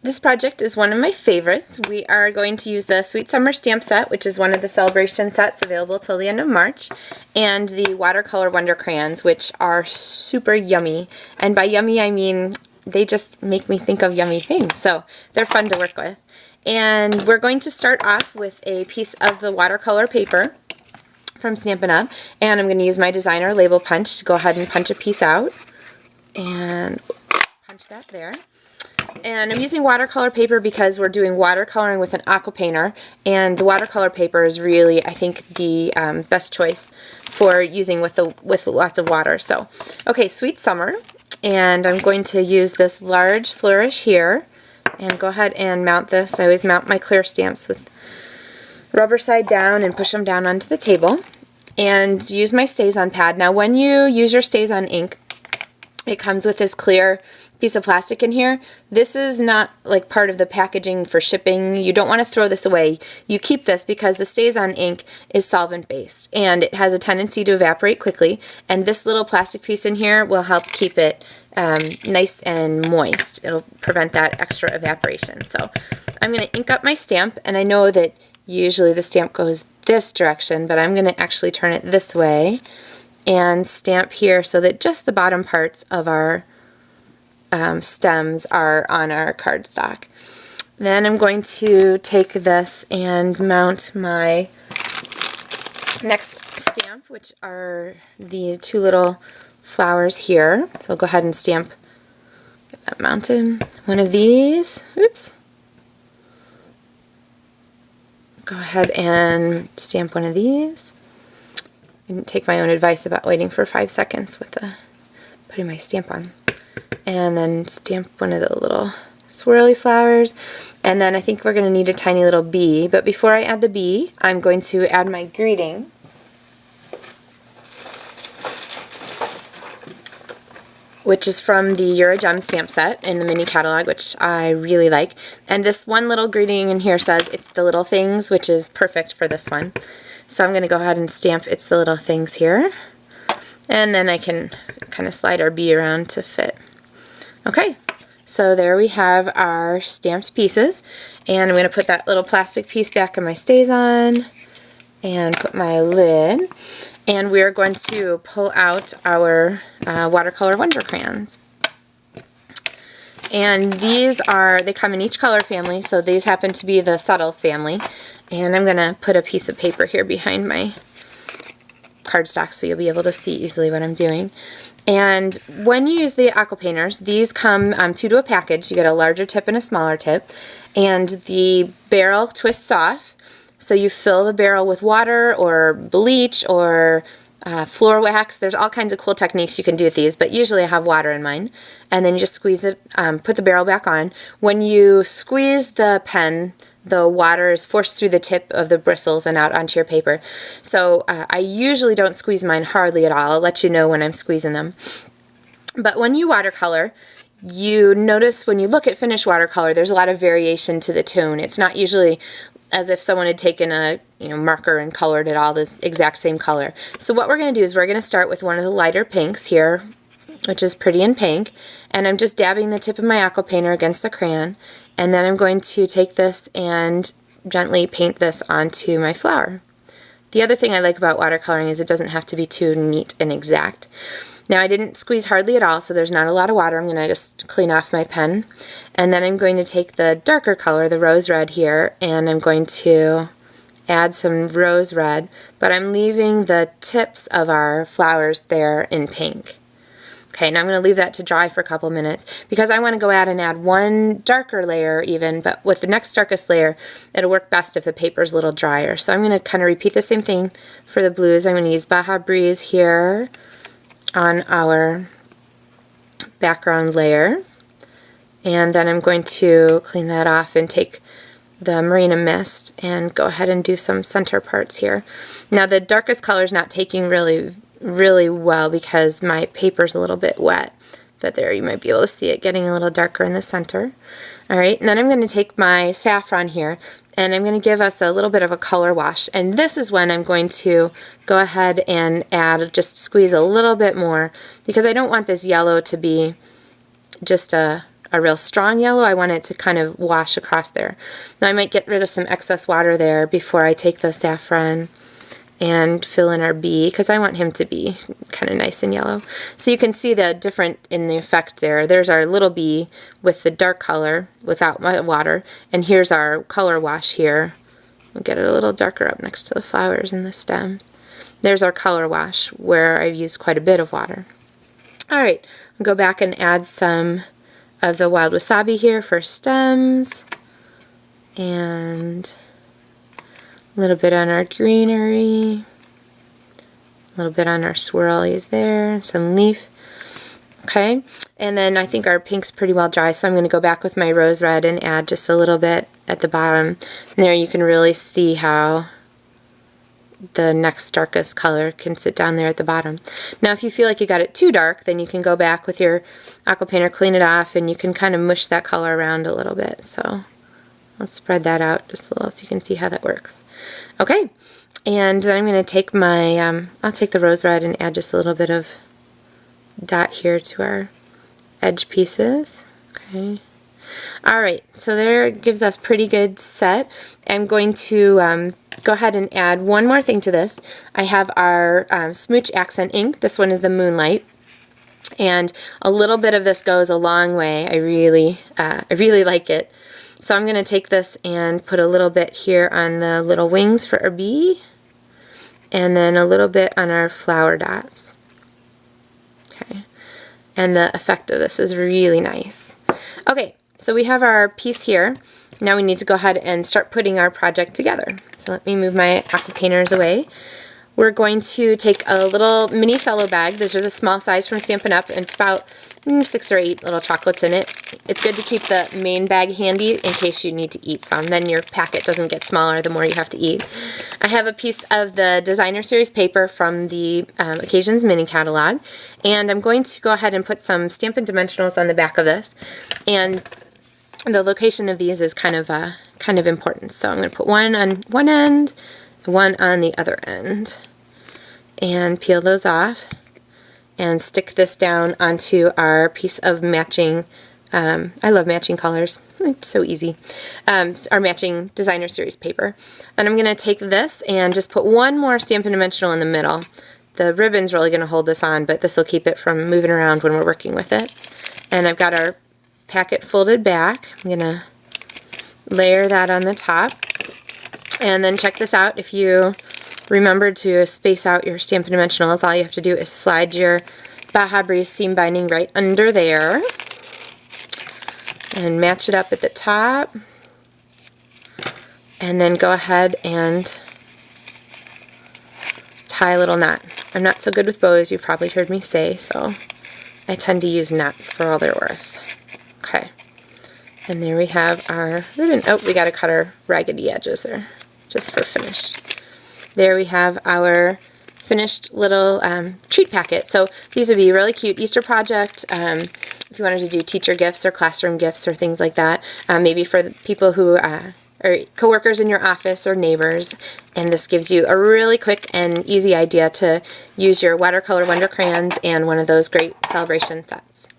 This project is one of my favorites. We are going to use the Sweet Summer Stamp Set, which is one of the celebration sets available till the end of March, and the Watercolor Wonder Crayons, which are super yummy. And by yummy, I mean they just make me think of yummy things, so they're fun to work with. And we're going to start off with a piece of the watercolor paper from Stampin' Up, and I'm going to use my designer label punch to go ahead and punch a piece out. And punch that there. And I'm using watercolor paper because we're doing watercoloring with an Aqua Painter, and the watercolor paper is really, I think, the best choice for using with lots of water. So, okay, Sweet Summer, and I'm going to use this large flourish here, and go ahead and mount this. I always mount my clear stamps with rubber side down and push them down onto the table, and use my StazOn pad. Now, when you use your StazOn ink, it comes with this clear piece of plastic in here. This is not like part of the packaging for shipping. You don't want to throw this away. You keep this because the StazOn ink is solvent based and it has a tendency to evaporate quickly, and this little plastic piece in here will help keep it nice and moist. It'll prevent that extra evaporation. So I'm going to ink up my stamp, and I know that usually the stamp goes this direction, but I'm going to actually turn it this way and stamp here so that just the bottom parts of our stems are on our cardstock. Then I'm going to take this and mount my next stamp, which are the two little flowers here. So I'll go ahead and stamp, get that mounted. One of these, oops. Go ahead and stamp one of these. I didn't take my own advice about waiting for 5 seconds with putting my stamp on. And then stamp one of the little swirly flowers, and then I think we're going to need a tiny little bee. But before I add the bee, I'm going to add my greeting, which is from the You're a Gem stamp set in the mini catalog, which I really like. And this one little greeting in here says it's the little things, which is perfect for this one. So I'm going to go ahead and stamp it's the little things here, and then I can kind of slide our bee around to fit. Okay, so there we have our stamped pieces, and I'm going to put that little plastic piece back in my StazOn and put my lid, and we're going to pull out our Watercolor Wonder Crayons. And these they come in each color family, so these happen to be the Subtles family, and I'm going to put a piece of paper here behind my cardstock so you'll be able to see easily what I'm doing. And when you use the Aqua Painters, these come two to a package. You get a larger tip and a smaller tip, and the barrel twists off, so you fill the barrel with water or bleach or floor wax. There's all kinds of cool techniques you can do with these, but usually I have water in mine. And then you just squeeze it, put the barrel back on. When you squeeze the pen, the water is forced through the tip of the bristles and out onto your paper. So I usually don't squeeze mine hardly at all. I'll let you know when I'm squeezing them. But when you watercolor, you notice when you look at finished watercolor, there's a lot of variation to the tone. It's not usually as if someone had taken a marker and colored it all this exact same color. So what we're going to do is we're going to start with one of the lighter pinks here, which is Pretty in Pink, and I'm just dabbing the tip of my Aqua Painter against the crayon, and then I'm going to take this and gently paint this onto my flower. The other thing I like about watercoloring is it doesn't have to be too neat and exact. Now I didn't squeeze hardly at all, so there's not a lot of water. I'm going to just clean off my pen, and then I'm going to take the darker color, the rose red here, and I'm going to add some rose red, but I'm leaving the tips of our flowers there in pink. Okay, now I'm going to leave that to dry for a couple minutes because I want to go ahead and add one darker layer even, but with the next darkest layer, it'll work best if the paper's a little drier. So I'm going to kind of repeat the same thing for the blues. I'm going to use Baja Breeze here on our background layer, and then I'm going to clean that off and take the Marina Mist and go ahead and do some center parts here. Now the darkest color is not taking really well because my paper's a little bit wet, but there you might be able to see it getting a little darker in the center. Alright, and then I'm going to take my saffron here and I'm going to give us a little bit of a color wash, and this is when I'm going to go ahead and just squeeze a little bit more because I don't want this yellow to be just a a real strong yellow. I want it to kind of wash across there. Now I might get rid of some excess water there before I take the saffron and fill in our bee, because I want him to be kind of nice and yellow. So you can see the different in the effect there. There's our little bee with the dark color without water, and here's our color wash here. We'll get it a little darker up next to the flowers and the stems. There's our color wash where I've used quite a bit of water. Alright, I'll go back and add some of the wild wasabi here for stems, and a little bit on our greenery, a little bit on our swirlies there, some leaf. Okay, and then I think our pink's pretty well dry, so I'm going to go back with my rose red and add just a little bit at the bottom. And there you can really see how the next darkest color can sit down there at the bottom. Now if you feel like you got it too dark, then you can go back with your Aqua Painter, clean it off, and you can kind of mush that color around a little bit. So let's spread that out just a little so you can see how that works. Okay, and then I'm going to take my, I'll take the rose red and add just a little bit of dot here to our edge pieces. Okay. Alright, so there it gives us pretty good set. I'm going to go ahead and add one more thing to this. I have our Smooch accent ink. This one is the Moonlight, and a little bit of this goes a long way. I really like it. So I'm going to take this and put a little bit here on the little wings for our bee, and then a little bit on our flower dots. Okay, and the effect of this is really nice. Okay, so we have our piece here. Now we need to go ahead and start putting our project together. So let me move my Aqua Painters away. We're going to take a little mini cello bag. These are the small size from Stampin' Up, and about 6 or 8 little chocolates in it. It's good to keep the main bag handy in case you need to eat some. Then your packet doesn't get smaller the more you have to eat. I have a piece of the Designer Series paper from the Occasions mini catalog, and I'm going to go ahead and put some Stampin' dimensionals on the back of this. And the location of these is kind of important. So I'm going to put one on one end, one on the other end, and peel those off and stick this down onto our piece of matching, I love matching colors, it's so easy, our matching Designer Series paper. And I'm going to take this and just put one more Stampin' Dimensional in the middle. The ribbon's really going to hold this on, but this will keep it from moving around when we're working with it. And I've got our packet folded back. I'm going to layer that on the top. And then check this out. If you remember to space out your Stampin' Dimensionals, all you have to do is slide your Baja Breeze seam binding right under there and match it up at the top, and then go ahead and tie a little knot. I'm not so good with bows, you've probably heard me say, so I tend to use knots for all they're worth. Okay, and there we have our ribbon. Oh, we got to cut our raggedy edges there just for finished. There we have our finished little treat packet. So these would be a really cute Easter project if you wanted to do teacher gifts or classroom gifts or things like that. Maybe for the people who are coworkers in your office or neighbors. And this gives you a really quick and easy idea to use your Watercolor Wonder Crayons and one of those great celebration sets.